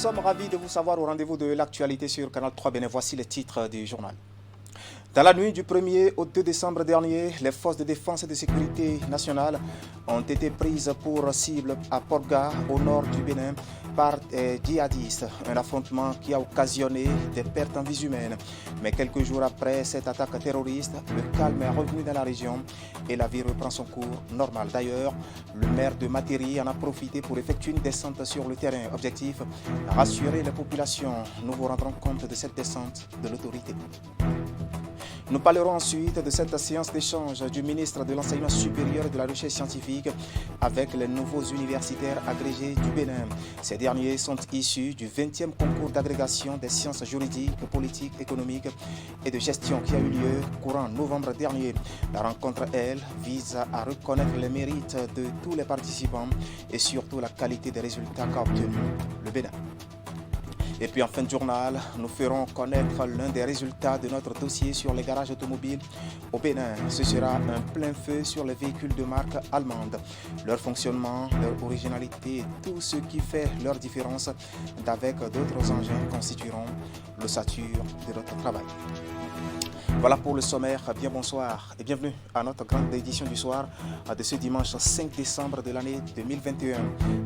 sommes ravis de vous savoir au rendez-vous de l'actualité sur Canal 3 Bénin. Voici les titres du journal. Dans la nuit du 1er au 2 décembre dernier, les forces de défense et de sécurité nationale ont été prises pour cible à Porga, au nord du Bénin, par des djihadistes. Un affrontement qui a occasionné des pertes en vies humaines. Mais quelques jours après cette attaque terroriste, le calme est revenu dans la région et la vie reprend son cours normal. D'ailleurs, le maire de Materi en a profité pour effectuer une descente sur le terrain. Objectif, rassurer les populations. Nous vous rendrons compte de cette descente de l'autorité. Nous parlerons ensuite de cette séance d'échange du ministre de l'Enseignement supérieur et de la Recherche scientifique avec les nouveaux universitaires agrégés du Bénin. Ces derniers sont issus du 20e concours d'agrégation des sciences juridiques, politiques, économiques et de gestion qui a eu lieu courant novembre dernier. La rencontre, elle, vise à reconnaître les mérites de tous les participants et surtout la qualité des résultats qu'a obtenu le Bénin. Et puis en fin de journal, nous ferons connaître l'un des résultats de notre dossier sur les garages automobiles au Bénin. Ce sera un plein feu sur les véhicules de marque allemande. Leur fonctionnement, leur originalité et tout ce qui fait leur différence d'avec d'autres engins constitueront l'ossature de notre travail. Voilà pour le sommaire. Bien bonsoir et bienvenue à notre grande édition du soir de ce dimanche 5 décembre de l'année 2021.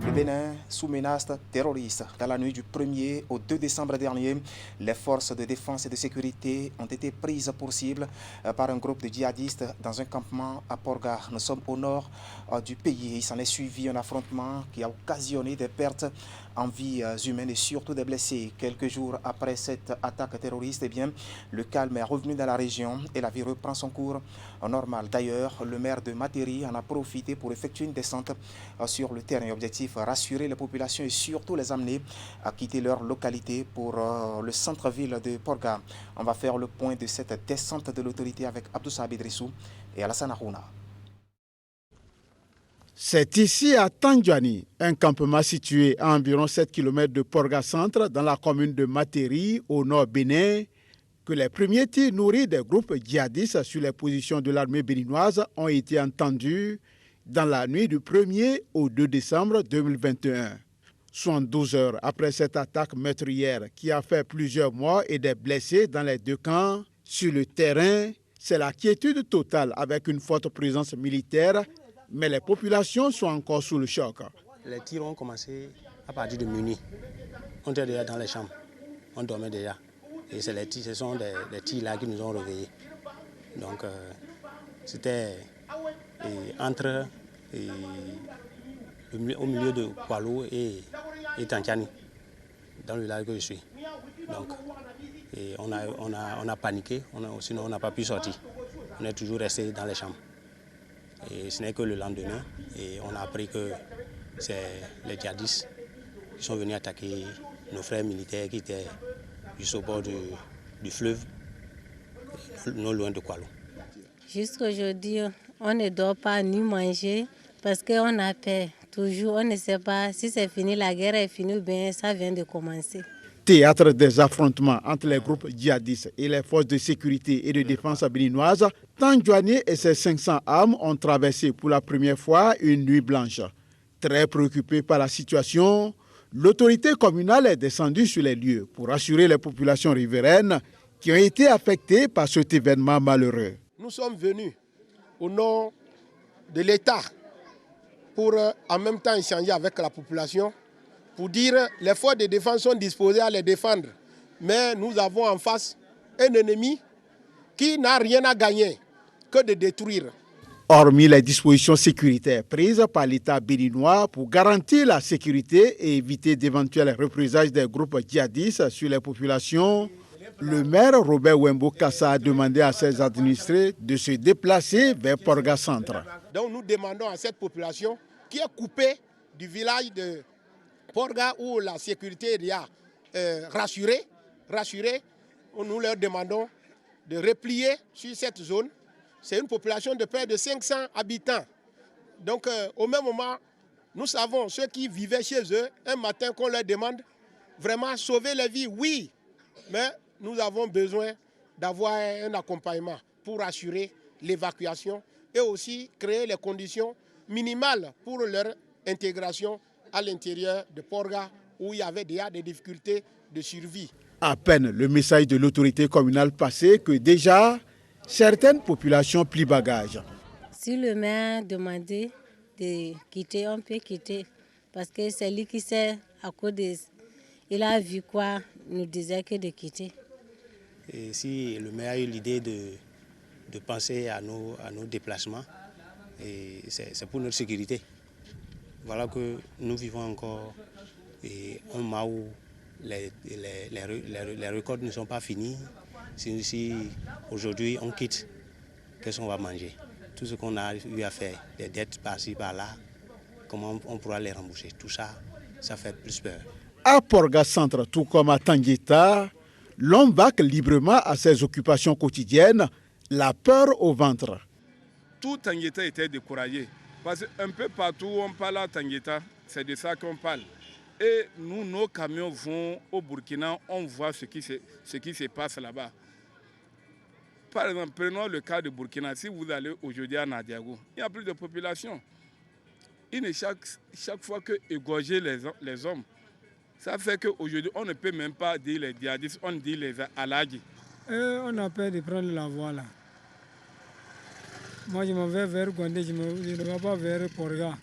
Le Bénin sous menace terroriste. Dans la nuit du 1er au 2 décembre dernier, les forces de défense et de sécurité ont été prises pour cible par un groupe de djihadistes dans un campement à Porga. Nous sommes au nord du pays. Il s'en est suivi un affrontement qui a occasionné des pertes en vies humaines et surtout des blessés. Quelques jours après cette attaque terroriste, le calme est revenu dans la région et la vie reprend son cours normal. D'ailleurs, le maire de Materi en a profité pour effectuer une descente sur le terrain. Objectif, rassurer les populations et surtout les amener à quitter leur localité pour le centre-ville de Porga. On va faire le point de cette descente de l'autorité avec Abdou Saab Idrissou et Alassane Harouna. C'est ici à Tandjani, un campement situé à environ 7 km de Porga Centre, dans la commune de Materi, au nord Bénin, que les premiers tirs nourris des groupes djihadistes sur les positions de l'armée béninoise ont été entendus dans la nuit du 1er au 2 décembre 2021. 72 heures après cette attaque meurtrière qui a fait plusieurs morts et des blessés dans les deux camps, sur le terrain, c'est la quiétude totale avec une forte présence militaire, mais les populations sont encore sous le choc. Les tirs ont commencé à partir de minuit. On était déjà dans les chambres, on dormait déjà. Et ce sont des tirs là qui nous ont réveillés. Donc c'était entre au milieu de Kualo et Tandjani, dans le village que je suis. Donc on a paniqué, sinon on n'a pas pu sortir. On est toujours resté dans les chambres. Et ce n'est que le lendemain, et on a appris que c'est les djihadistes qui sont venus attaquer nos frères militaires qui étaient juste au bord du fleuve, non loin de Kualo. Jusqu'aujourd'hui, on ne dort pas ni manger parce qu'on a peur. Toujours, on ne sait pas si c'est fini, la guerre est finie ou bien ça vient de commencer. Théâtre des affrontements entre les groupes djihadistes et les forces de sécurité et de défense béninoises, Tandjani et ses 500 hommes ont traversé pour la première fois une nuit blanche. Très préoccupé par la situation, l'autorité communale est descendue sur les lieux pour rassurer les populations riveraines qui ont été affectées par cet événement malheureux. Nous sommes venus au nom de l'État pour en même temps échanger avec la population, pour dire que les forces de défense sont disposées à les défendre. Mais nous avons en face un ennemi qui n'a rien à gagner que de détruire. Hormis les dispositions sécuritaires prises par l'État béninois pour garantir la sécurité et éviter d'éventuelles représailles des groupes djihadistes sur les populations, le maire Robert Wembo Kassa a demandé à ses administrés de se déplacer vers Porga Centre. Donc nous demandons à cette population qui est coupée du village de Porga où la sécurité est déjà rassurée, nous leur demandons de replier sur cette zone. C'est une population de près de 500 habitants. Donc au même moment, nous savons ceux qui vivaient chez eux, un matin qu'on leur demande vraiment sauver les vies, oui, mais nous avons besoin d'avoir un accompagnement pour assurer l'évacuation et aussi créer les conditions minimales pour leur intégration à l'intérieur de Porga où il y avait déjà des difficultés de survie. À peine le message de l'autorité communale passé que déjà certaines populations plient bagage. Si le maire demandait de quitter, on peut quitter. Parce que c'est lui qui sait à cause de... Il a vu quoi, nous disait que de quitter. Et si le maire a eu l'idée de penser à nos déplacements, c'est pour notre sécurité. Voilà que nous vivons encore un mois où les récoltes ne sont pas finies. Si aujourd'hui on quitte, qu'est-ce qu'on va manger? Tout ce qu'on a eu à faire, des dettes par-ci, par-là, comment on pourra les rembourser? Tout ça, ça fait plus peur. À Porga Centre, tout comme à Tangueta, l'homme vaque librement à ses occupations quotidiennes, la peur au ventre. Tout Tangueta était découragé. Parce qu'un peu partout où on parle à Tangueta, c'est de ça qu'on parle. Et nous, nos camions vont au Burkina, on voit ce qui se passe là-bas. Par exemple, prenons le cas de Burkina. Si vous allez aujourd'hui à Nadiago, il n'y a plus de population. Il est chaque fois que égorger les hommes. Ça fait qu'aujourd'hui, on ne peut même pas dire les djihadistes, on dit les aladji. On a peur de prendre la voie là. Moi, je m'en vais vers Gondé, je ne vais pas vers Porga.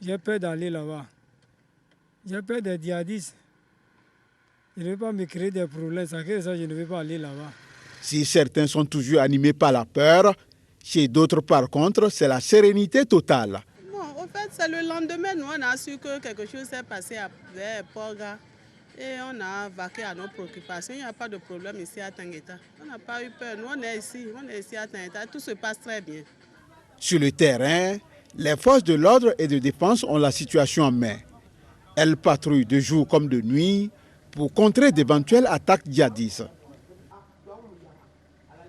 J'ai peur d'aller là-bas. J'ai peur des djihadistes. Je ne vais pas me créer des problèmes. Ça fait ça, je ne vais pas aller là-bas. Si certains sont toujours animés par la peur, chez d'autres, par contre, c'est la sérénité totale. Bon, en fait, c'est le lendemain, nous, on a su que quelque chose s'est passé vers Porga. Et on a vaqué à nos préoccupations. Il n'y a pas de problème ici à Tangueta. On n'a pas eu peur. Nous, on est ici à Tangueta. Tout se passe très bien. Sur le terrain, les forces de l'ordre et de défense ont la situation en main. Elles patrouillent de jour comme de nuit pour contrer d'éventuelles attaques djihadistes.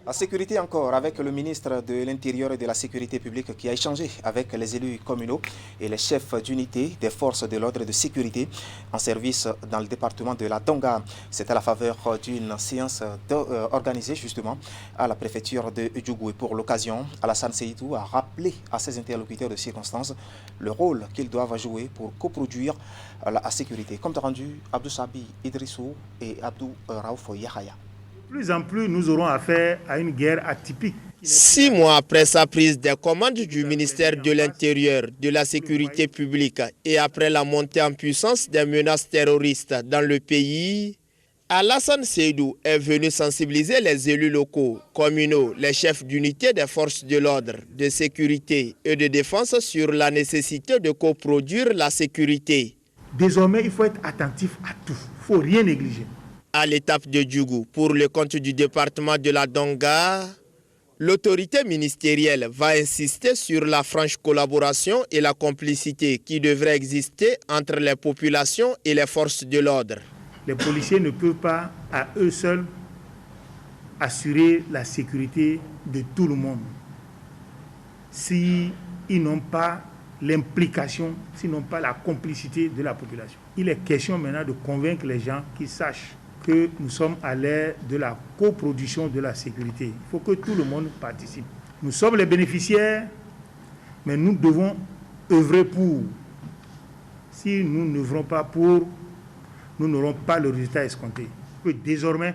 La sécurité encore avec le ministre de l'Intérieur et de la Sécurité publique qui a échangé avec les élus communaux et les chefs d'unité des forces de l'ordre et de sécurité en service dans le département de la Donga. C'est à la faveur d'une séance organisée justement à la préfecture de Djougou. Et pour l'occasion, Alassane Seydou a rappelé à ses interlocuteurs de circonstances le rôle qu'ils doivent jouer pour coproduire la sécurité. Comme rendu Abdou Sabi Idrissou et Abdou Raouf Yahaya. Plus en plus, nous aurons affaire à une guerre atypique. 6 mois après sa prise des commandes du ministère de l'Intérieur, de la Sécurité publique et après la montée en puissance des menaces terroristes dans le pays, Alassane Seydou est venu sensibiliser les élus locaux, communaux, les chefs d'unité des forces de l'ordre, de sécurité et de défense sur la nécessité de coproduire la sécurité. Désormais, il faut être attentif à tout. Il ne faut rien négliger. À l'étape de Djougou, pour le compte du département de la Donga, l'autorité ministérielle va insister sur la franche collaboration et la complicité qui devrait exister entre les populations et les forces de l'ordre. Les policiers ne peuvent pas, à eux seuls, assurer la sécurité de tout le monde s'ils n'ont pas l'implication, s'ils n'ont pas la complicité de la population. Il est question maintenant de convaincre les gens qui sachent que nous sommes à l'ère de la coproduction de la sécurité. Il faut que tout le monde participe. Nous sommes les bénéficiaires, mais nous devons œuvrer pour. Si nous n'œuvrons pas pour, nous n'aurons pas le résultat escompté. Désormais,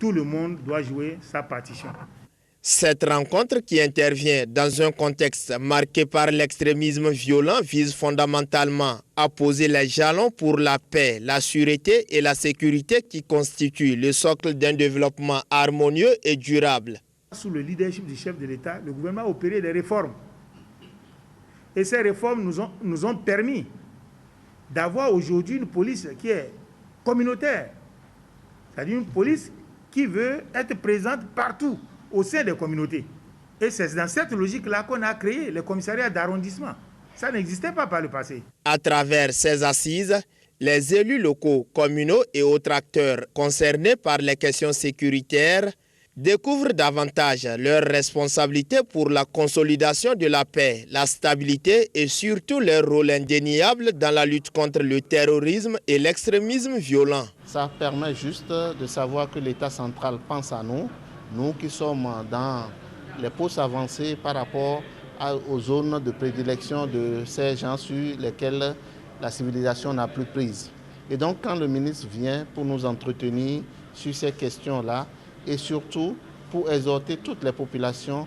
tout le monde doit jouer sa partition. Cette rencontre qui intervient dans un contexte marqué par l'extrémisme violent vise fondamentalement à poser les jalons pour la paix, la sûreté et la sécurité qui constituent le socle d'un développement harmonieux et durable. Sous le leadership du chef de l'État, le gouvernement a opéré des réformes. Et ces réformes nous ont permis d'avoir aujourd'hui une police qui est communautaire. C'est-à-dire une police qui veut être présente partout, au sein des communautés. Et c'est dans cette logique-là qu'on a créé les commissariats d'arrondissement. Ça n'existait pas par le passé. À travers ces assises, les élus locaux, communaux et autres acteurs concernés par les questions sécuritaires découvrent davantage leurs responsabilités pour la consolidation de la paix, la stabilité et surtout leur rôle indéniable dans la lutte contre le terrorisme et l'extrémisme violent. Ça permet juste de savoir que l'État central pense à nous, nous qui sommes dans les postes avancés par rapport aux zones de prédilection de ces gens sur lesquels la civilisation n'a plus prise. Et donc quand le ministre vient pour nous entretenir sur ces questions-là et surtout pour exhorter toutes les populations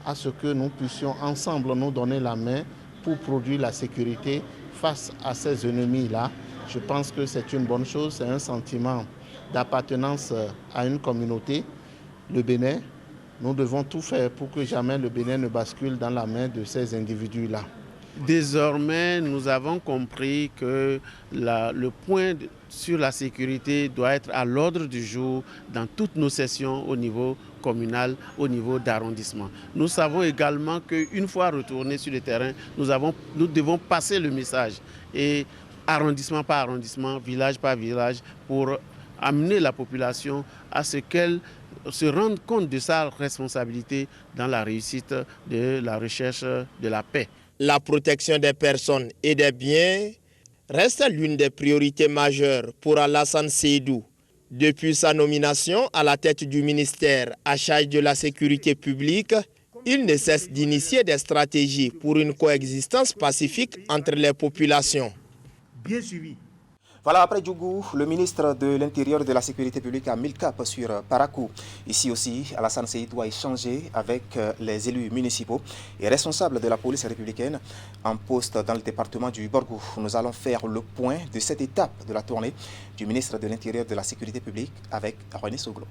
à ce que nous puissions ensemble nous donner la main pour produire la sécurité face à ces ennemis-là, je pense que c'est une bonne chose, c'est un sentiment d'appartenance à une communauté. Le Bénin, nous devons tout faire pour que jamais le Bénin ne bascule dans la main de ces individus-là. Désormais, nous avons compris que le point sur la sécurité doit être à l'ordre du jour dans toutes nos sessions au niveau communal, au niveau d'arrondissement. Nous savons également qu'une fois retournés sur le terrain, nous devons passer le message, et arrondissement par arrondissement, village par village, pour amener la population à ce qu'elle se rende compte de sa responsabilité dans la réussite de la recherche de la paix. La protection des personnes et des biens reste l'une des priorités majeures pour Alassane Seydou. Depuis sa nomination à la tête du ministère à charge de la sécurité publique, il ne cesse d'initier des stratégies pour une coexistence pacifique entre les populations. Bien suivi. Voilà, après Djougou, le ministre de l'Intérieur et de la Sécurité publique a mis le cap sur Parakou. Ici aussi, Alassane Seydou a échangé avec les élus municipaux et responsables de la police républicaine en poste dans le département du Borgou. Nous allons faire le point de cette étape de la tournée du ministre de l'Intérieur et de la Sécurité publique avec René Soglo.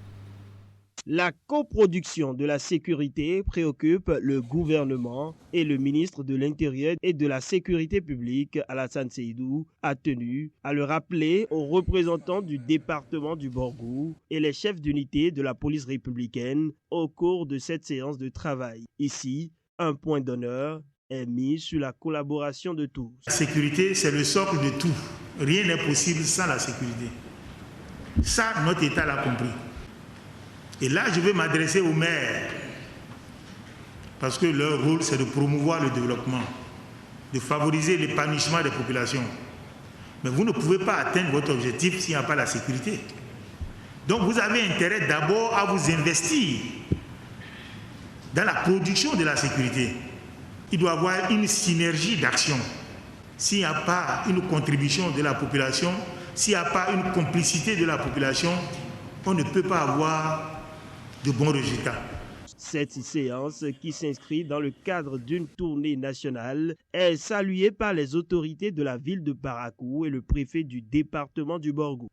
La coproduction de la sécurité préoccupe le gouvernement et le ministre de l'Intérieur et de la Sécurité publique, Alassane Seydou, a tenu à le rappeler aux représentants du département du Borgou et les chefs d'unité de la police républicaine au cours de cette séance de travail. Ici, un point d'honneur est mis sur la collaboration de tous. La sécurité, c'est le socle de tout. Rien n'est possible sans la sécurité. Ça, notre État l'a compris. Et là, je vais m'adresser aux maires, parce que leur rôle, c'est de promouvoir le développement, de favoriser l'épanouissement des populations. Mais vous ne pouvez pas atteindre votre objectif s'il n'y a pas la sécurité. Donc vous avez intérêt d'abord à vous investir dans la production de la sécurité. Il doit y avoir une synergie d'action. S'il n'y a pas une contribution de la population, s'il n'y a pas une complicité de la population, on ne peut pas avoir de bons résultats. Cette séance, qui s'inscrit dans le cadre d'une tournée nationale, est saluée par les autorités de la ville de Parakou et le préfet du département du Borgou.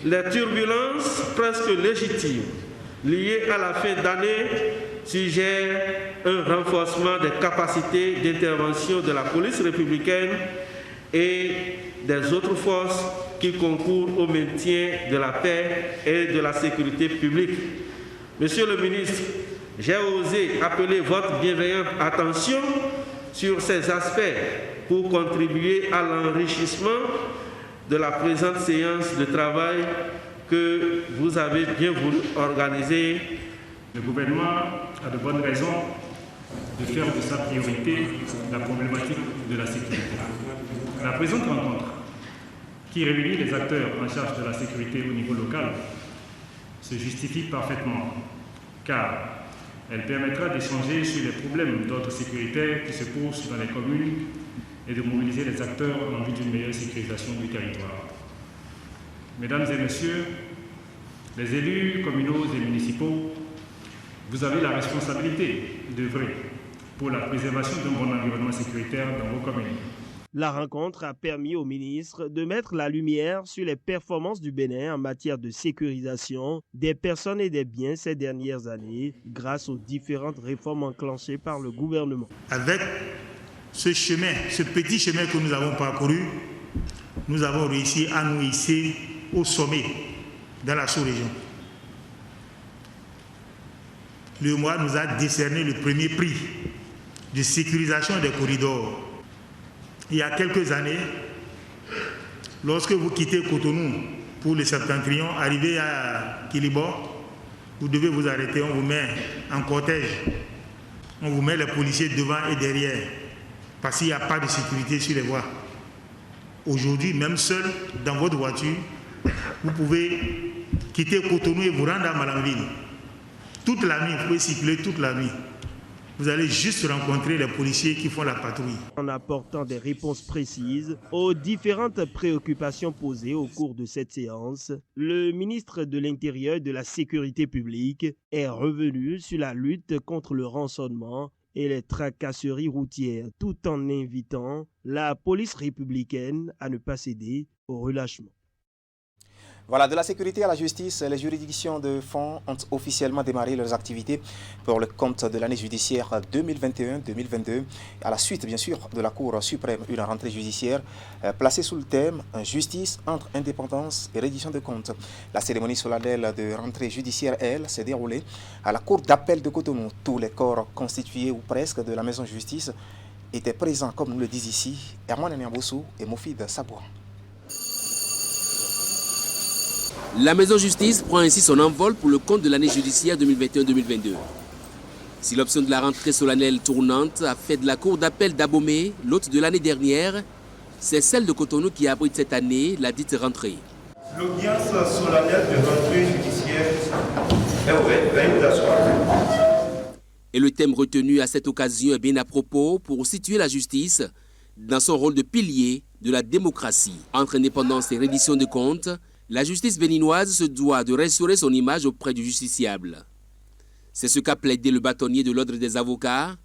Les turbulences presque légitimes liées à la fin d'année suggèrent un renforcement des capacités d'intervention de la police républicaine et des autres forces qui concourent au maintien de la paix et de la sécurité publique. Monsieur le ministre, j'ai osé appeler votre bienveillante attention sur ces aspects pour contribuer à l'enrichissement de la présente séance de travail que vous avez bien voulu organiser. Le gouvernement a de bonnes raisons de faire de sa priorité la problématique de la sécurité. La présente rencontre, qui réunit les acteurs en charge de la sécurité au niveau local, se justifie parfaitement, car elle permettra d'échanger sur les problèmes d'ordre sécuritaire qui se posent dans les communes et de mobiliser les acteurs en vue d'une meilleure sécurisation du territoire. Mesdames et messieurs, les élus communaux et municipaux, vous avez la responsabilité d'œuvrer pour la préservation d'un bon environnement sécuritaire dans vos communes. La rencontre a permis au ministre de mettre la lumière sur les performances du Bénin en matière de sécurisation des personnes et des biens ces dernières années grâce aux différentes réformes enclenchées par le gouvernement. Avec ce chemin, ce petit chemin que nous avons parcouru, nous avons réussi à nous hisser au sommet dans la sous-région. Le MOA nous a décerné le premier prix de sécurisation des corridors. Il y a quelques années, lorsque vous quittez Cotonou pour le Septentrion, arrivé à Kilibor, vous devez vous arrêter, on vous met en cortège, on vous met les policiers devant et derrière, parce qu'il n'y a pas de sécurité sur les voies. Aujourd'hui, même seul, dans votre voiture, vous pouvez quitter Cotonou et vous rendre à Malanville. Toute la nuit, vous pouvez circuler toute la nuit. vous allez juste rencontrer les policiers qui font la patrouille. En apportant des réponses précises aux différentes préoccupations posées au cours de cette séance, le ministre de l'Intérieur et de la Sécurité publique est revenu sur la lutte contre le rançonnement et les tracasseries routières, tout en invitant la police républicaine à ne pas céder au relâchement. Voilà, de la sécurité à la justice, les juridictions de fond ont officiellement démarré leurs activités pour le compte de l'année judiciaire 2021-2022, à la suite bien sûr de la Cour suprême, une rentrée judiciaire placée sous le thème « Justice entre indépendance et reddition de comptes ». La cérémonie solennelle de rentrée judiciaire, elle, s'est déroulée à la Cour d'appel de Cotonou. Tous les corps constitués ou presque de la maison justice étaient présents, comme nous le disent ici, Herman Niamboussou et Mofid Sabouan. La maison justice prend ainsi son envol pour le compte de l'année judiciaire 2021-2022. Si l'option de la rentrée solennelle tournante a fait de la cour d'appel d'Abomey l'hôte de l'année dernière, c'est celle de Cotonou qui abrite cette année la dite rentrée. L'audience solennelle de rentrée judiciaire est ouverte, veuillez vous asseoir. Et le thème retenu à cette occasion est bien à propos pour situer la justice dans son rôle de pilier de la démocratie. Entre indépendance et reddition de comptes, la justice béninoise se doit de restaurer son image auprès du justiciable. C'est ce qu'a plaidé le bâtonnier de l'ordre des avocats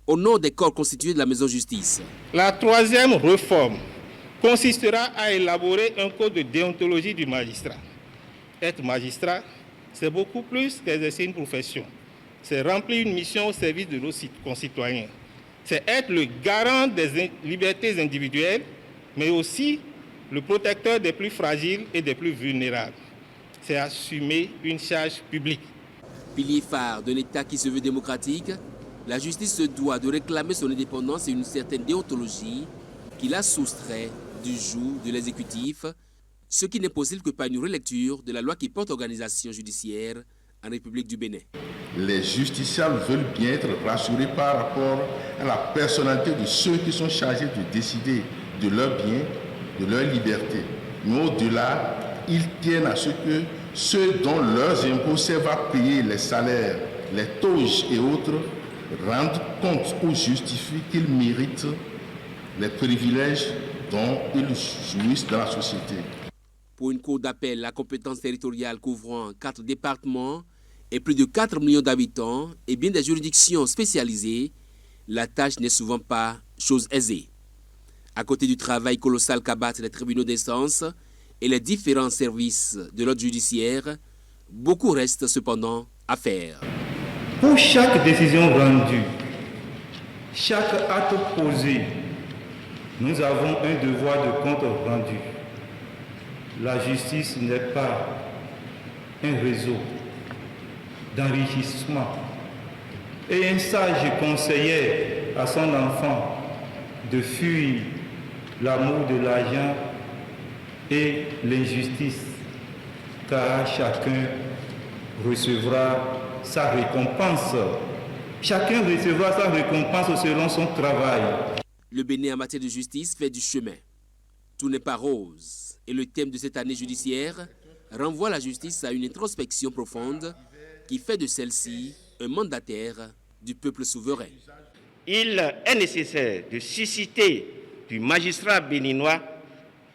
au nom des corps constitués de la maison justice. La troisième réforme consistera à élaborer un code de déontologie du magistrat. Être magistrat, c'est beaucoup plus qu'exercer une profession. C'est remplir une mission au service de nos concitoyens. C'est être le garant des libertés individuelles, mais aussi le protecteur des plus fragiles et des plus vulnérables. C'est assumer une charge publique. Pilier phare d'un État qui se veut démocratique, la justice se doit de réclamer son indépendance et une certaine déontologie qui la soustrait du joug de l'exécutif, ce qui n'est possible que par une relecture de la loi qui porte organisation judiciaire en République du Bénin. Les justiciables veulent bien être rassurés par rapport à la personnalité de ceux qui sont chargés de décider de leurs biens, de leur liberté. Mais au-delà, ils tiennent à ce que ceux dont leurs impôts servent à payer les salaires, les toges et autres, rendent compte ou justifient qu'ils méritent les privilèges dont ils jouissent dans la société. Pour une cour d'appel à compétence territoriale couvrant 4 départements et plus de 4 millions d'habitants et bien des juridictions spécialisées, la tâche n'est souvent pas chose aisée. À côté du travail colossal qu'abattent les tribunaux d'instance et les différents services de l'ordre judiciaire, beaucoup reste cependant à faire. Pour chaque décision rendue, chaque acte posé, nous avons un devoir de compte rendu. La justice n'est pas un réseau d'enrichissement. Et un sage conseillait à son enfant de fuir l'amour de l'argent et l'injustice, car chacun recevra sa récompense. Chacun recevra sa récompense selon son travail. Le Bénin en matière de justice fait du chemin. Tout n'est pas rose. Et le thème de cette année judiciaire renvoie la justice à une introspection profonde qui fait de celle-ci un mandataire du peuple souverain. Il est nécessaire de susciter du magistrat béninois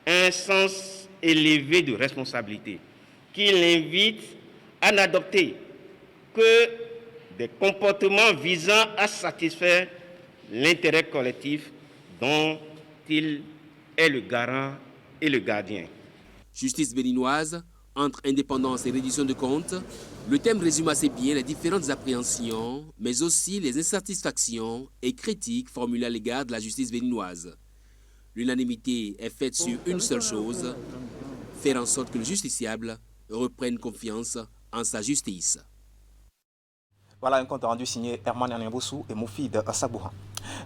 un sens élevé de responsabilité, qui l'invite à n'adopter que des comportements visant à satisfaire l'intérêt collectif dont il est le garant et le gardien. Justice béninoise, entre indépendance et reddition de comptes, le thème résume assez bien les différentes appréhensions, mais aussi les insatisfactions et critiques formulées à l'égard de la justice béninoise. L'unanimité est faite sur une seule chose, faire en sorte que le justiciable reprenne confiance en sa justice. Voilà un compte rendu signé Herman Niamboussou et Mofid Sabouhan.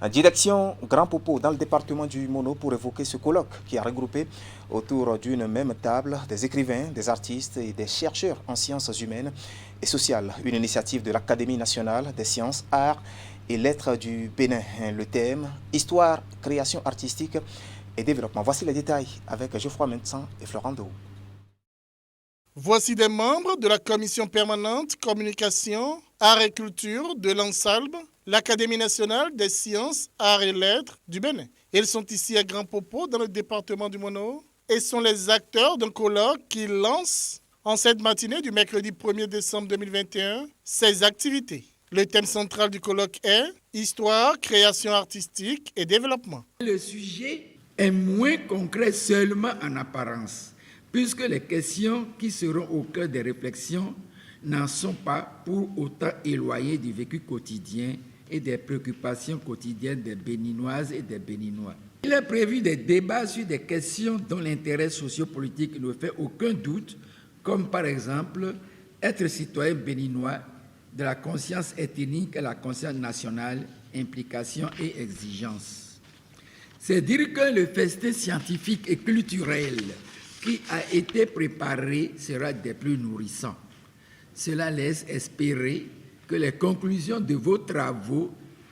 Direction Grand Popo dans le département du Mono pour évoquer ce colloque qui a regroupé autour d'une même table des écrivains, des artistes et des chercheurs en sciences humaines et sociales. Une initiative de l'Académie nationale des sciences, arts et lettres du Bénin. Le thème, histoire, création artistique et développement. Voici les détails avec Geoffroy Mensan et Florent Dou. Voici des membres de la commission permanente communication, art et culture de l'Ansalbe l'Académie nationale des sciences, arts et lettres du Bénin. Ils sont ici à Grand Popo, dans le département du Mono, et sont les acteurs d'un colloque qui lance en cette matinée du mercredi 1er décembre 2021 ses activités. Le thème central du colloque est « Histoire, création artistique et développement ». Le sujet est moins concret seulement en apparence, puisque les questions qui seront au cœur des réflexions n'en sont pas pour autant éloignées du vécu quotidien et des préoccupations quotidiennes des Béninoises et des Béninois. Il est prévu des débats sur des questions dont l'intérêt sociopolitique ne fait aucun doute, comme par exemple être citoyen béninois, de la conscience ethnique à la conscience nationale, implications et exigences. C'est dire que le festin scientifique et culturel qui a été préparé sera des plus nourrissants. Cela laisse espérer que les conclusions de vos travaux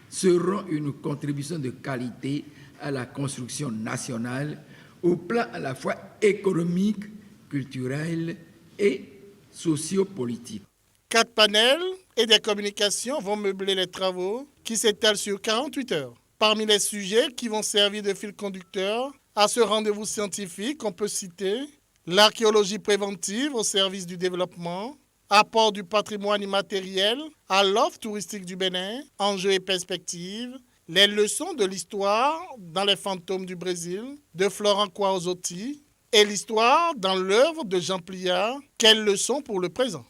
seront une contribution de qualité à la construction nationale au plan à la fois économique, culturel et sociopolitique. 4 panels et des communications vont meubler les travaux qui s'étalent sur 48 heures. Parmi les sujets qui vont servir de fil conducteur à ce rendez-vous scientifique, on peut citer l'archéologie préventive au service du développement, apport du patrimoine immatériel à l'offre touristique du Bénin, enjeux et perspectives, les leçons de l'histoire dans les fantômes du Brésil, de Florent Kouaozotti, et l'histoire dans l'œuvre de Jean Pliard, quelles leçons pour le présent.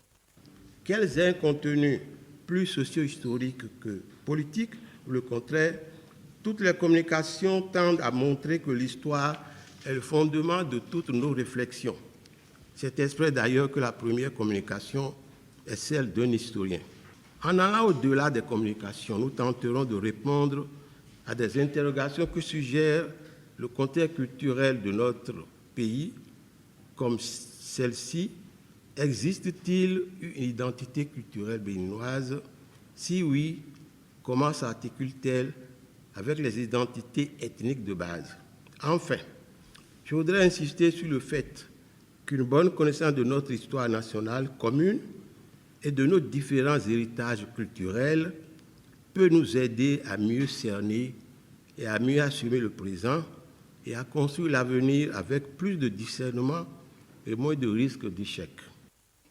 Qu'elles aient un contenu plus socio-historique que politique, ou le contraire, toutes les communications tendent à montrer que l'histoire est le fondement de toutes nos réflexions. C'est exprès d'ailleurs que la première communication est celle d'un historien. En allant au-delà des communications, nous tenterons de répondre à des interrogations que suggère le contexte culturel de notre pays, comme celle-ci: existe-t-il une identité culturelle béninoise? Si oui, comment s'articule-t-elle avec les identités ethniques de base? Enfin, je voudrais insister sur le fait qu'une bonne connaissance de notre histoire nationale commune et de nos différents héritages culturels peut nous aider à mieux cerner et à mieux assumer le présent et à construire l'avenir avec plus de discernement et moins de risques d'échec.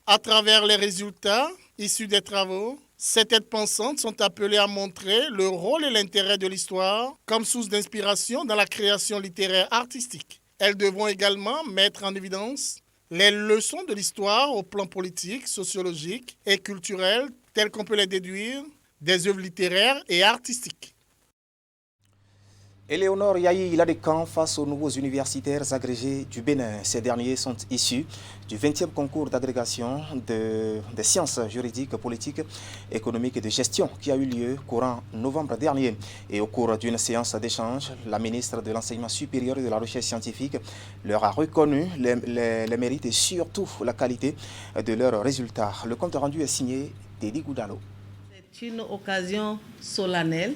À travers les résultats issus des travaux, ces têtes pensantes sont appelées à montrer le rôle et l'intérêt de l'histoire comme source d'inspiration dans la création littéraire artistique. Elles devront également mettre en évidence les leçons de l'histoire au plan politique, sociologique et culturel, telles qu'on peut les déduire des œuvres littéraires et artistiques. Éléonore Yahi Ladécan face aux nouveaux universitaires agrégés du Bénin. Ces derniers sont issus du 20e concours d'agrégation des sciences juridiques, politiques, économiques et de gestion qui a eu lieu courant novembre dernier. Et au cours d'une séance d'échange, la ministre de l'Enseignement supérieur et de la Recherche scientifique leur a reconnu les mérites et surtout la qualité de leurs résultats. Le compte rendu est signé Teddy Goudalo. C'est une occasion solennelle.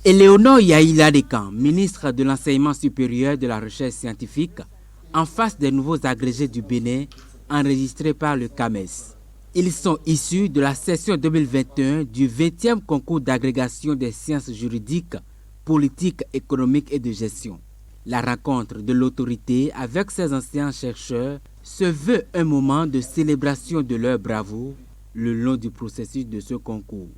Éléonore Yahi Ladécan, ministre de l'Enseignement supérieur et de la Recherche scientifique, en face des nouveaux agrégés du Bénin enregistrés par le CAMES. Ils sont issus de la session 2021 du 20e concours d'agrégation des sciences juridiques, politiques, économiques et de gestion. La rencontre de l'autorité avec ces anciens chercheurs se veut un moment de célébration de leur bravoure le long du processus de ce concours.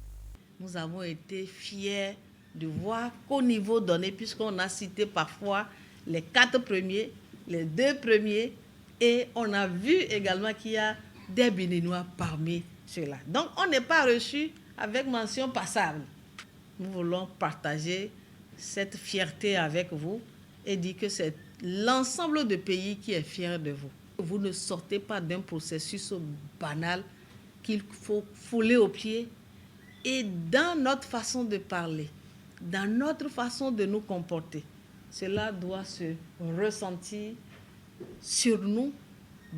Nous avons été fiers de voir qu'au niveau donné, puisqu'on a cité parfois les 4 premiers, les 2 premiers, et on a vu également qu'il y a des Béninois parmi ceux-là. Donc on n'est pas reçu avec mention passable. Nous voulons partager cette fierté avec vous et dire que c'est l'ensemble du pays qui est fier de vous. Vous ne sortez pas d'un processus banal qu'il faut fouler aux pieds, et dans notre façon de parler, dans notre façon de nous comporter, cela doit se ressentir sur nous,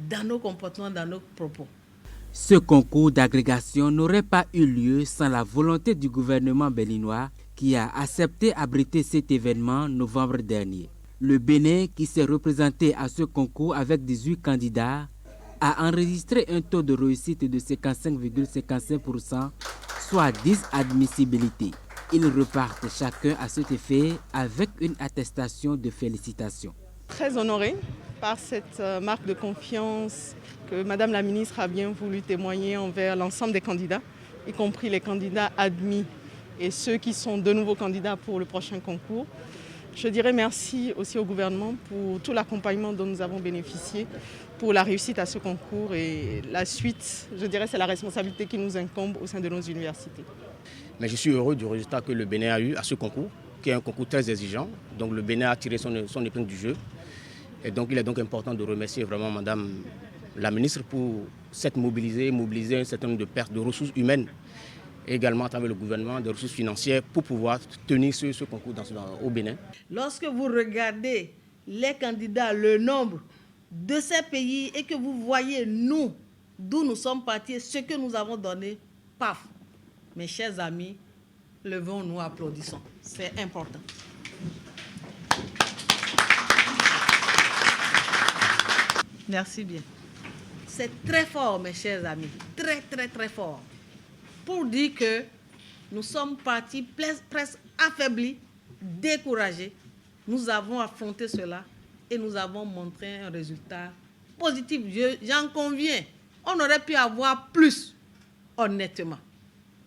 dans nos comportements, dans nos propos. Ce concours d'agrégation n'aurait pas eu lieu sans la volonté du gouvernement béninois qui a accepté abriter cet événement novembre dernier. Le Bénin, qui s'est représenté à ce concours avec 18 candidats, a enregistré un taux de réussite de 55,55%, soit 10 admissibilités. Ils repartent chacun à cet effet avec une attestation de félicitations. Très honoré par cette marque de confiance que Madame la ministre a bien voulu témoigner envers l'ensemble des candidats, y compris les candidats admis et ceux qui sont de nouveaux candidats pour le prochain concours. Je dirais merci aussi au gouvernement pour tout l'accompagnement dont nous avons bénéficié pour la réussite à ce concours, et la suite, je dirais, c'est la responsabilité qui nous incombe au sein de nos universités. Mais je suis heureux du résultat que le Bénin a eu à ce concours, qui est un concours très exigeant. Donc le Bénin a tiré son épingle du jeu. Et donc il est donc important de remercier vraiment Madame la ministre pour s'être mobilisée un certain nombre de pertes de ressources humaines, et également à travers le gouvernement, des ressources financières pour pouvoir tenir ce concours au Bénin. Lorsque vous regardez les candidats, le nombre de ces pays, et que vous voyez nous, d'où nous sommes partis, ce que nous avons donné, paf, mes chers amis, levons-nous, applaudissons. C'est important. Merci bien. C'est très fort, mes chers amis, très, très, très fort. Pour dire que nous sommes partis presque affaiblis, découragés. Nous avons affronté cela et nous avons montré un résultat positif. J'en conviens. On aurait pu avoir plus, honnêtement.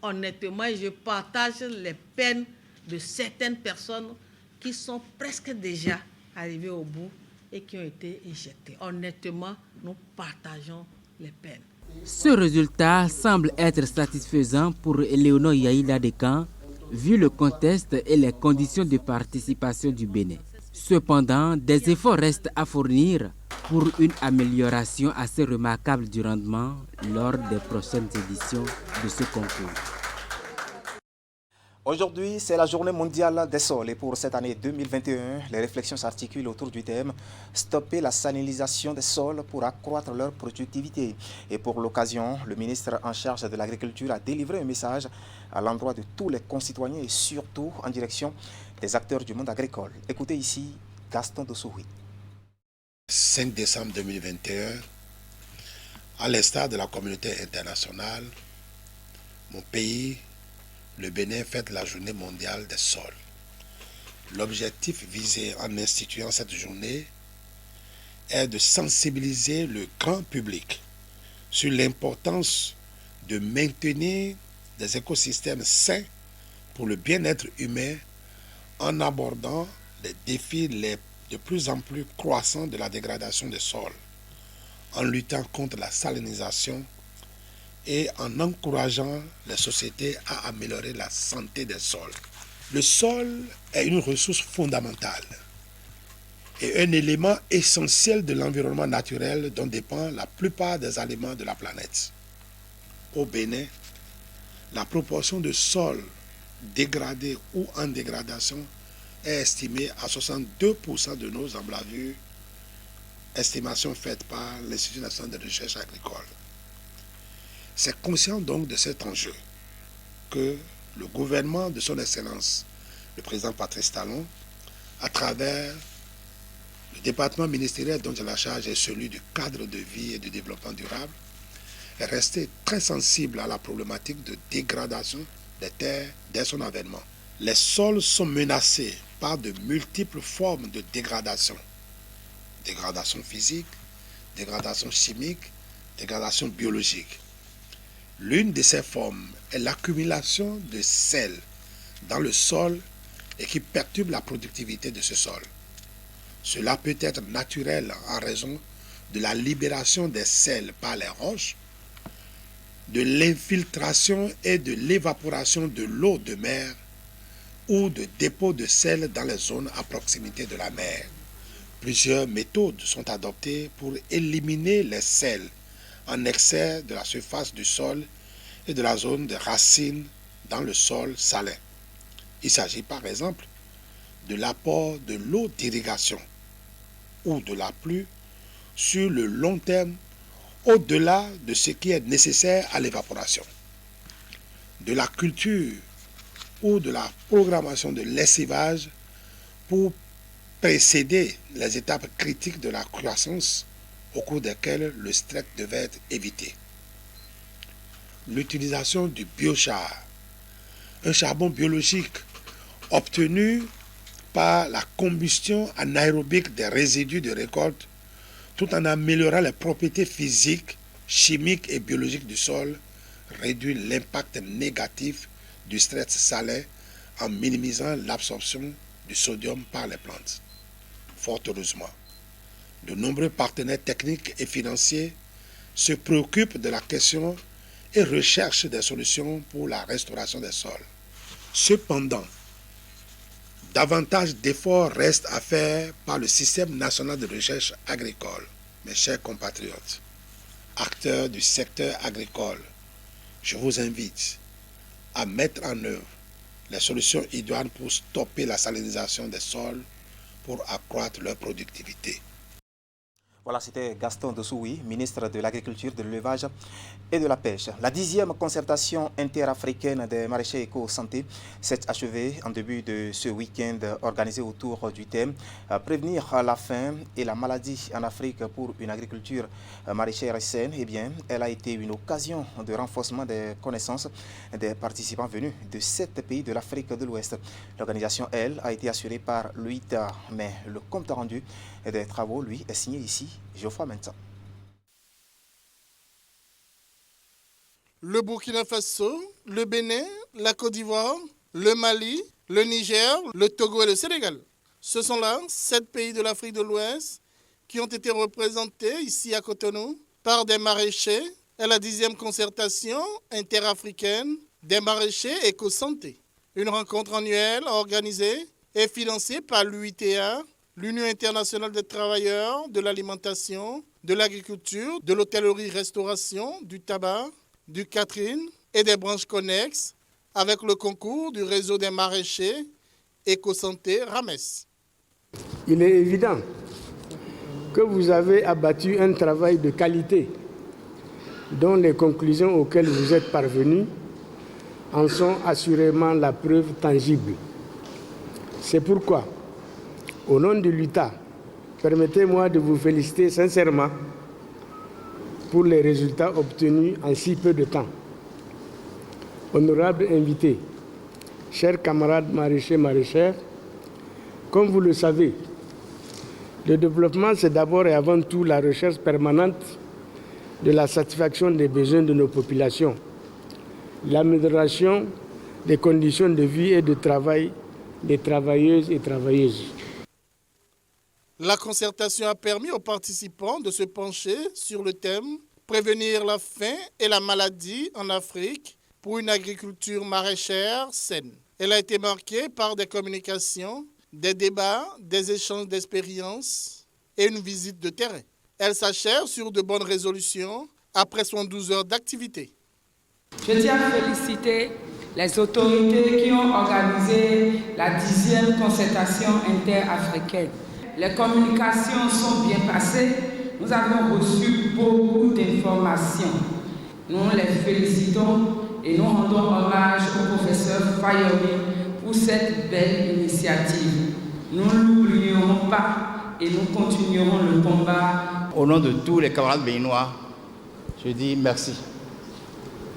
Honnêtement, je partage les peines de certaines personnes qui sont presque déjà arrivées au bout et qui ont été éjectées. Honnêtement, nous partageons les peines. Ce résultat semble être satisfaisant pour Léonore Yaïla Dekan, vu le contexte et les conditions de participation du Bénin. Cependant, des efforts restent à fournir pour une amélioration assez remarquable du rendement lors des prochaines éditions de ce concours. Aujourd'hui, c'est la journée mondiale des sols et pour cette année 2021, les réflexions s'articulent autour du thème « Stopper la salinisation des sols pour accroître leur productivité ». Et pour l'occasion, le ministre en charge de l'agriculture a délivré un message à l'endroit de tous les concitoyens et surtout en direction des acteurs du monde agricole. Écoutez ici Gaston Dossoui. 5 décembre 2021, à l'instar de la communauté internationale, mon pays, le Bénin, fête la journée mondiale des sols. L'objectif visé en instituant cette journée est de sensibiliser le grand public sur l'importance de maintenir des écosystèmes sains pour le bien-être humain en abordant les défis de plus en plus croissants de la dégradation des sols, en luttant contre la salinisation et en encourageant les sociétés à améliorer la santé des sols. Le sol est une ressource fondamentale et un élément essentiel de l'environnement naturel dont dépend la plupart des aliments de la planète. Au Bénin, la proportion de sols dégradés ou en dégradation est estimée à 62% de nos emblavures, estimation faite par l'Institut national de recherche agricole. C'est conscient donc de cet enjeu que le gouvernement de son Excellence, le président Patrice Talon, à travers le département ministériel dont j'ai la charge et celui du cadre de vie et de développement durable, est resté très sensible à la problématique de dégradation des terres dès son avènement. Les sols sont menacés par de multiples formes de dégradation. Dégradation physique, dégradation chimique, dégradation biologique. L'une de ces formes est l'accumulation de sel dans le sol et qui perturbe la productivité de ce sol. Cela peut être naturel en raison de la libération des sels par les roches, de l'infiltration et de l'évaporation de l'eau de mer ou de dépôts de sel dans les zones à proximité de la mer. Plusieurs méthodes sont adoptées pour éliminer les sels en excès de la surface du sol et de la zone de racines dans le sol salin. Il s'agit par exemple de l'apport de l'eau d'irrigation ou de la pluie sur le long terme au-delà de ce qui est nécessaire à l'évaporation, de la culture ou de la programmation de lessivage pour précéder les étapes critiques de la croissance au cours desquelles le stress devait être évité. L'utilisation du biochar, un charbon biologique obtenu par la combustion anaérobique des résidus de récolte, tout en améliorant les propriétés physiques, chimiques et biologiques du sol, réduit l'impact négatif du stress salaire en minimisant l'absorption du sodium par les plantes. Fort heureusement, de nombreux partenaires techniques et financiers se préoccupent de la question et recherchent des solutions pour la restauration des sols. Cependant, davantage d'efforts restent à faire par le système national de recherche agricole. Mes chers compatriotes, acteurs du secteur agricole, je vous invite à mettre en œuvre les solutions idoines pour stopper la salinisation des sols pour accroître leur productivité. Voilà, c'était Gaston Dessouy, ministre de l'Agriculture, de l'Élevage et de la Pêche. La 10e concertation interafricaine des maraîchers éco-santé s'est achevée en début de ce week-end organisé autour du thème « Prévenir la faim et la maladie en Afrique pour une agriculture maraîchère saine ». Eh bien, elle a été une occasion de renforcement des connaissances des participants venus de 7 pays de l'Afrique de l'Ouest. L'organisation, elle, a été assurée par l'UITA, mais le compte rendu des travaux, lui, est signé ici. Geoffroy Mentan. Le Burkina Faso, le Bénin, la Côte d'Ivoire, le Mali, le Niger, le Togo et le Sénégal. Ce sont là 7 pays de l'Afrique de l'Ouest qui ont été représentés ici à Cotonou par des maraîchers à la 10e concertation interafricaine des maraîchers éco-santé. Une rencontre annuelle organisée et financée par l'UITA, l'Union internationale des travailleurs de l'alimentation, de l'agriculture, de l'hôtellerie-restauration, du tabac, du catering et des branches connexes, avec le concours du réseau des maraîchers éco-santé RAMES. Il est évident que vous avez abattu un travail de qualité dont les conclusions auxquelles vous êtes parvenus en sont assurément la preuve tangible. C'est pourquoi, au nom de l'UITA, permettez-moi de vous féliciter sincèrement pour les résultats obtenus en si peu de temps. Honorables invités, chers camarades maraîchers, maraîchères, comme vous le savez, le développement, c'est d'abord et avant tout la recherche permanente de la satisfaction des besoins de nos populations, l'amélioration des conditions de vie et de travail des travailleuses et travailleuses. La concertation a permis aux participants de se pencher sur le thème « Prévenir la faim et la maladie en Afrique pour une agriculture maraîchère saine ». Elle a été marquée par des communications, des débats, des échanges d'expériences et une visite de terrain. Elle s'achève sur de bonnes résolutions après 72 heures d'activité. Je tiens à féliciter les autorités qui ont organisé la 10e concertation interafricaine. Les communications sont bien passées. Nous avons reçu beaucoup d'informations. Nous les félicitons et nous rendons hommage au professeur Fayomi pour cette belle initiative. Nous ne l'oublierons pas et nous continuerons le combat. Au nom de tous les camarades béninois, je dis merci.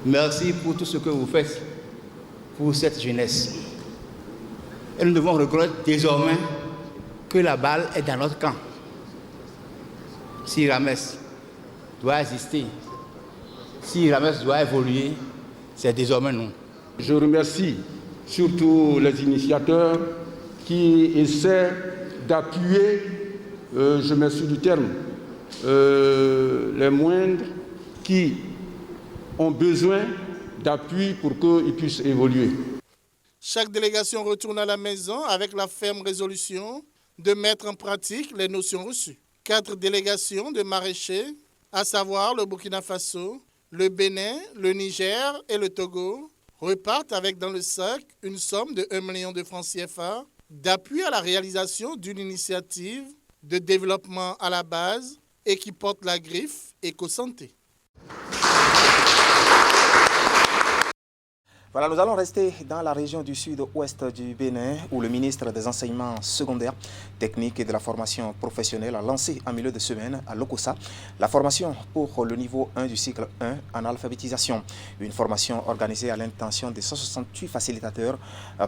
Merci pour tout ce que vous faites pour cette jeunesse. Et nous devons reconnaître désormais que la balle est dans notre camp. Si RAMES doit exister, si RAMES doit évoluer, c'est désormais nous. Je remercie surtout les initiateurs qui essaient d'appuyer, je m'excuse du terme, les moindres qui ont besoin d'appui pour qu'ils puissent évoluer. Chaque délégation retourne à la maison avec la ferme résolution de mettre en pratique les notions reçues. 4 délégations de maraîchers, à savoir le Burkina Faso, le Bénin, le Niger et le Togo, repartent avec dans le sac une somme de 1 million de francs CFA d'appui à la réalisation d'une initiative de développement à la base et qui porte la griffe éco-santé. Voilà, nous allons rester dans la région du sud-ouest du Bénin où le ministre des Enseignements secondaires, techniques et de la formation professionnelle a lancé en milieu de semaine à Lokossa la formation pour le niveau 1 du cycle 1 en alphabétisation. Une formation organisée à l'intention des 168 facilitateurs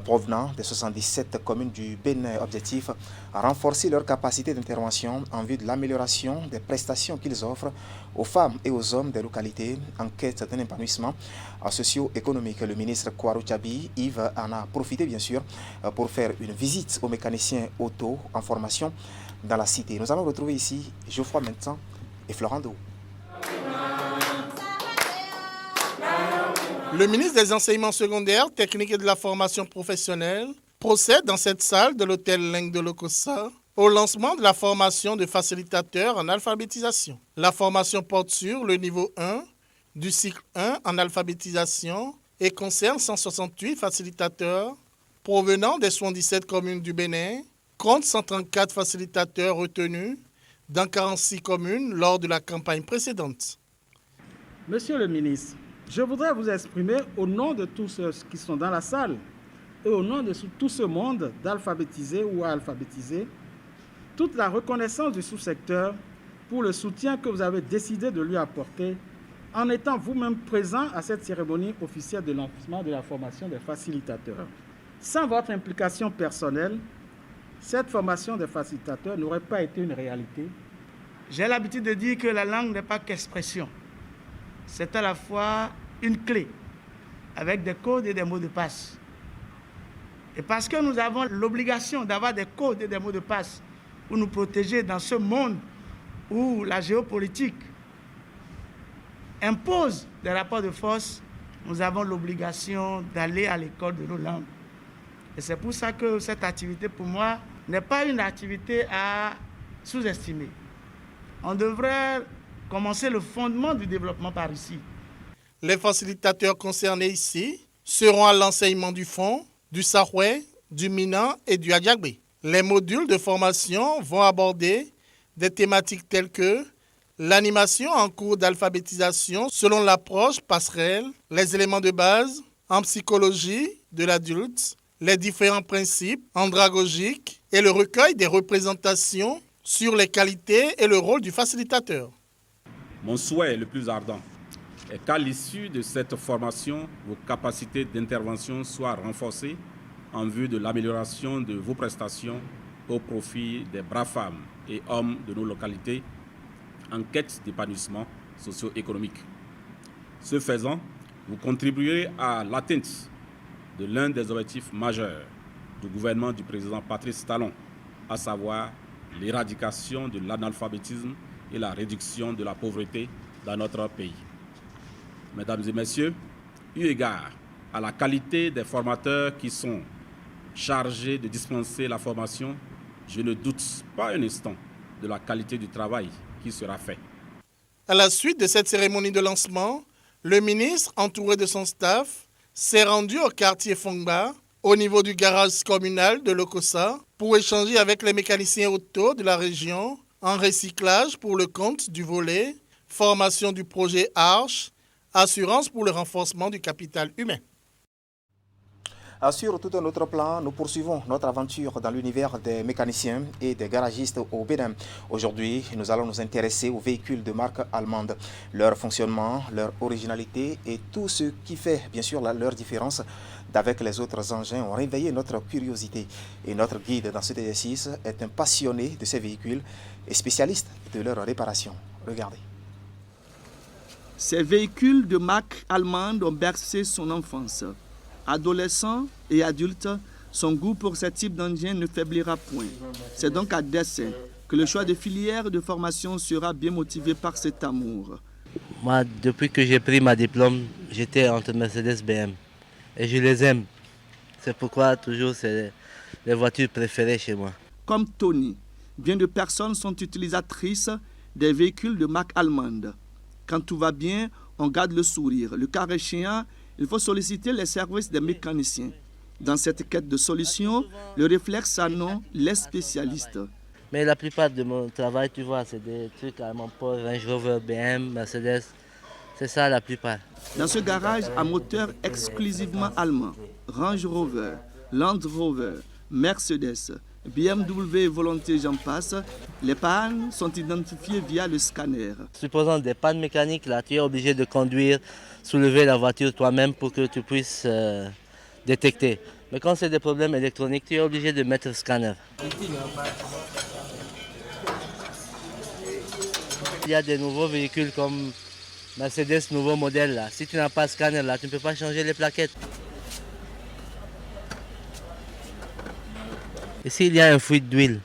provenant des 77 communes du Bénin. Objectif, à renforcer leur capacité d'intervention en vue de l'amélioration des prestations qu'ils offrent aux femmes et aux hommes des localités en quête d'un épanouissement socio-économique. Le ministre Kouarou Tchabi, Yves, en a profité bien sûr pour faire une visite aux mécaniciens auto en formation dans la cité. Nous allons retrouver ici Geoffroy Mentan et Florent Do. Le ministre des Enseignements secondaires, techniques et de la formation professionnelle procède dans cette salle de l'hôtel Leng de Lokossa au lancement de la formation de facilitateurs en alphabétisation. La formation porte sur le niveau 1 du cycle 1 en alphabétisation et concerne 168 facilitateurs provenant des 77 communes du Bénin, compte 134 facilitateurs retenus dans 46 communes lors de la campagne précédente. Monsieur le ministre, je voudrais vous exprimer au nom de tous ceux qui sont dans la salle et au nom de tout ce monde d'alphabétisés ou alphabétisés, toute la reconnaissance du sous-secteur pour le soutien que vous avez décidé de lui apporter en étant vous-même présent à cette cérémonie officielle de lancement de la formation des facilitateurs. Sans votre implication personnelle, cette formation des facilitateurs n'aurait pas été une réalité. J'ai l'habitude de dire que la langue n'est pas qu'expression. C'est à la fois une clé avec des codes et des mots de passe. Et parce que nous avons l'obligation d'avoir des codes et des mots de passe pour nous protéger dans ce monde où la géopolitique impose des rapports de force, nous avons l'obligation d'aller à l'école de nos langues. Et c'est pour ça que cette activité, pour moi, n'est pas une activité à sous-estimer. On devrait commencer le fondement du développement par ici. Les facilitateurs concernés ici seront à l'enseignement du Fon, du Sahoué, du Minan et du Adjagbe. Les modules de formation vont aborder des thématiques telles que l'animation en cours d'alphabétisation selon l'approche passerelle, les éléments de base en psychologie de l'adulte, les différents principes andragogiques et le recueil des représentations sur les qualités et le rôle du facilitateur. Mon souhait le plus ardent est qu'à l'issue de cette formation, vos capacités d'intervention soient renforcées en vue de l'amélioration de vos prestations au profit des braves femmes et hommes de nos localités en quête d'épanouissement socio-économique. Ce faisant, vous contribuerez à l'atteinte de l'un des objectifs majeurs du gouvernement du président Patrice Talon, à savoir l'éradication de l'analphabétisme et la réduction de la pauvreté dans notre pays. Mesdames et messieurs, eu égard à la qualité des formateurs qui sont chargés de dispenser la formation, je ne doute pas un instant de la qualité du travail qui sera fait. À la suite de cette cérémonie de lancement, le ministre, entouré de son staff, s'est rendu au quartier Fongba, au niveau du garage communal de Lokossa, pour échanger avec les mécaniciens auto de la région en recyclage pour le compte du volet, formation du projet Arche, assurance pour le renforcement du capital humain. Sur tout un autre plan, nous poursuivons notre aventure dans l'univers des mécaniciens et des garagistes au Bénin. Aujourd'hui, nous allons nous intéresser aux véhicules de marque allemande, leur fonctionnement, leur originalité et tout ce qui fait bien sûr leur différence d'avec les autres engins ont réveillé notre curiosité. Et notre guide dans cet exercice est un passionné de ces véhicules et spécialiste de leur réparation. Regardez. Ces véhicules de marque allemande ont bercé son enfance. Adolescent et adulte, son goût pour ce type d'engin ne faiblira point. C'est donc à dessein que le choix de filière de formation sera bien motivé par cet amour. Moi, depuis que j'ai pris ma diplôme, j'étais entre Mercedes BM. Et je les aime. C'est pourquoi toujours c'est les voitures préférées chez moi. Comme Tony, bien de personnes sont utilisatrices des véhicules de marque allemande. Quand tout va bien, on garde le sourire. Le cas échéant, il faut solliciter les services des mécaniciens. Dans cette quête de solutions, le réflexe annonce les spécialistes. Mais la plupart de mon travail, tu vois, c'est des trucs à mon port, Range Rover, BM, Mercedes. C'est ça la plupart. Dans ce garage à moteur exclusivement allemand, Range Rover, Land Rover, Mercedes, BMW Volonté, j'en passe, les pannes sont identifiées via le scanner. Supposons des pannes mécaniques, là, tu es obligé de conduire, soulever la voiture toi-même pour que tu puisses détecter. Mais quand c'est des problèmes électroniques, tu es obligé de mettre le scanner. Il y a des nouveaux véhicules comme Mercedes, nouveau modèle là. Si tu n'as pas de scanner là, tu ne peux pas changer les plaquettes. Ici, il y a un fuite d'huile.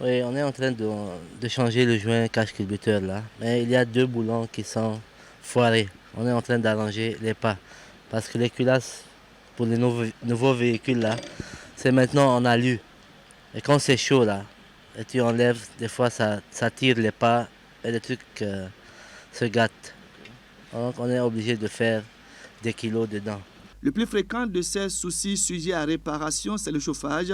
Oui, on est en train de changer le joint cache-culbuteur là. Mais il y a 2 boulons qui sont foirés. On est en train d'arranger les pas. Parce que les culasses pour les nouveaux véhicules là, c'est maintenant en alu. Et quand c'est chaud là, et tu enlèves, des fois ça tire les pas et les trucs se gâtent. Donc on est obligé de faire des kilos dedans. Le plus fréquent de ces soucis sujets à réparation, c'est le chauffage.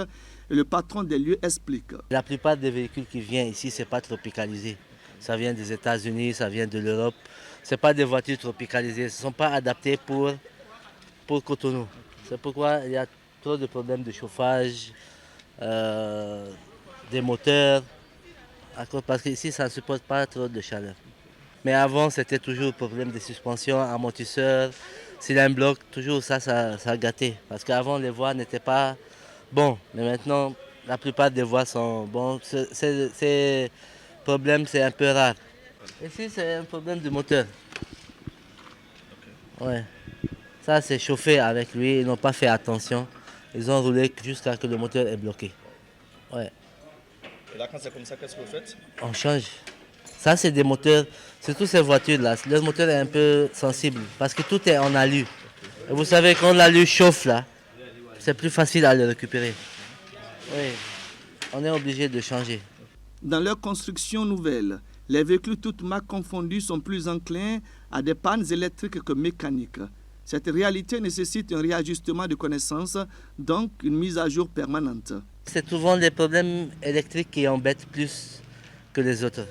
Et le patron des lieux explique. La plupart des véhicules qui viennent ici, ce n'est pas tropicalisé. Ça vient des États-Unis, ça vient de l'Europe. Ce n'est pas des voitures tropicalisées. Ce ne sont pas adaptées pour Cotonou. C'est pourquoi il y a trop de problèmes de chauffage, des moteurs. Parce qu'ici, ça ne supporte pas trop de chaleur. Mais avant, c'était toujours problème de suspension, amortisseur. S'il y a un bloc, toujours ça gâtait. Parce qu'avant, les voies n'étaient pas bonnes. Mais maintenant, la plupart des voies sont bonnes. Ces problèmes, c'est un peu rare. Ici, c'est un problème de moteur. Ouais. Ça, c'est chauffé avec lui. Ils n'ont pas fait attention. Ils ont roulé jusqu'à ce que le moteur est bloqué. Ouais. Et là, quand c'est comme ça, qu'est-ce que vous faites? On change. Ça, c'est des moteurs, surtout ces voitures-là, leur moteur est un peu sensible parce que tout est en alu. Et vous savez, quand l'alu chauffe, là, c'est plus facile à le récupérer. Oui, on est obligé de changer. Dans leur construction nouvelle, les véhicules toutes marques confondues sont plus enclins à des pannes électriques que mécaniques. Cette réalité nécessite un réajustement de connaissances, donc une mise à jour permanente. C'est souvent les problèmes électriques qui embêtent plus que les autres.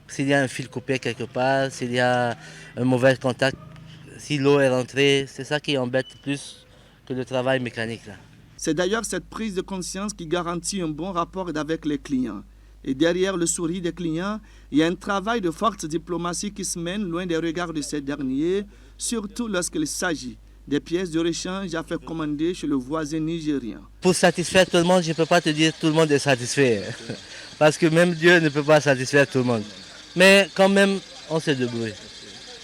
S'il y a un fil coupé quelque part, s'il y a un mauvais contact, si l'eau est rentrée, c'est ça qui embête plus que le travail mécanique. C'est d'ailleurs cette prise de conscience qui garantit un bon rapport avec les clients. Et derrière le sourire des clients, il y a un travail de forte diplomatie qui se mène loin des regards de ces derniers, surtout lorsqu'il s'agit des pièces de rechange à faire commander chez le voisin nigérien. Pour satisfaire tout le monde, je ne peux pas te dire que tout le monde est satisfait. Parce que même Dieu ne peut pas satisfaire tout le monde. Mais quand même, on se débrouille.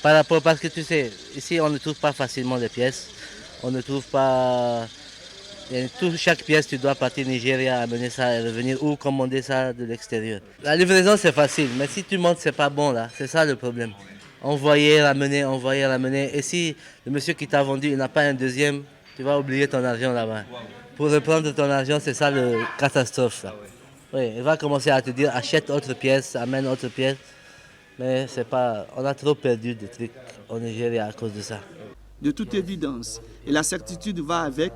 Parce que tu sais, ici on ne trouve pas facilement les pièces. On ne trouve pas... Chaque pièce, tu dois partir au Nigeria, amener ça et revenir ou commander ça de l'extérieur. La livraison, c'est facile, mais si tu montes, c'est pas bon là. C'est ça le problème. Envoyer, ramener. Et si le monsieur qui t'a vendu, il n'a pas un deuxième, tu vas oublier ton argent là-bas. Pour reprendre ton argent, c'est ça le catastrophe. Là. Oui, il va commencer à te dire, achète autre pièce, amène autre pièce. Mais c'est pas, on a trop perdu de trucs au Nigeria à cause de ça. De toute évidence, et la certitude va avec,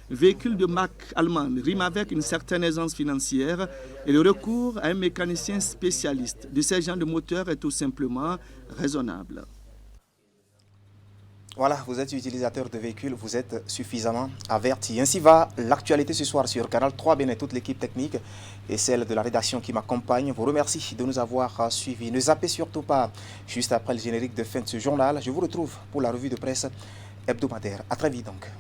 véhicule de marque allemande rime avec une certaine aisance financière et le recours à un mécanicien spécialiste de ces genres de moteurs est tout simplement raisonnable. Voilà, vous êtes utilisateur de véhicules, vous êtes suffisamment averti. Ainsi va l'actualité ce soir sur Canal 3 Bénin. Toute l'équipe technique et celle de la rédaction qui m'accompagne vous remercie de nous avoir suivis. Ne zappez surtout pas. Juste après le générique de fin de ce journal, je vous retrouve pour la revue de presse hebdomadaire. À très vite donc.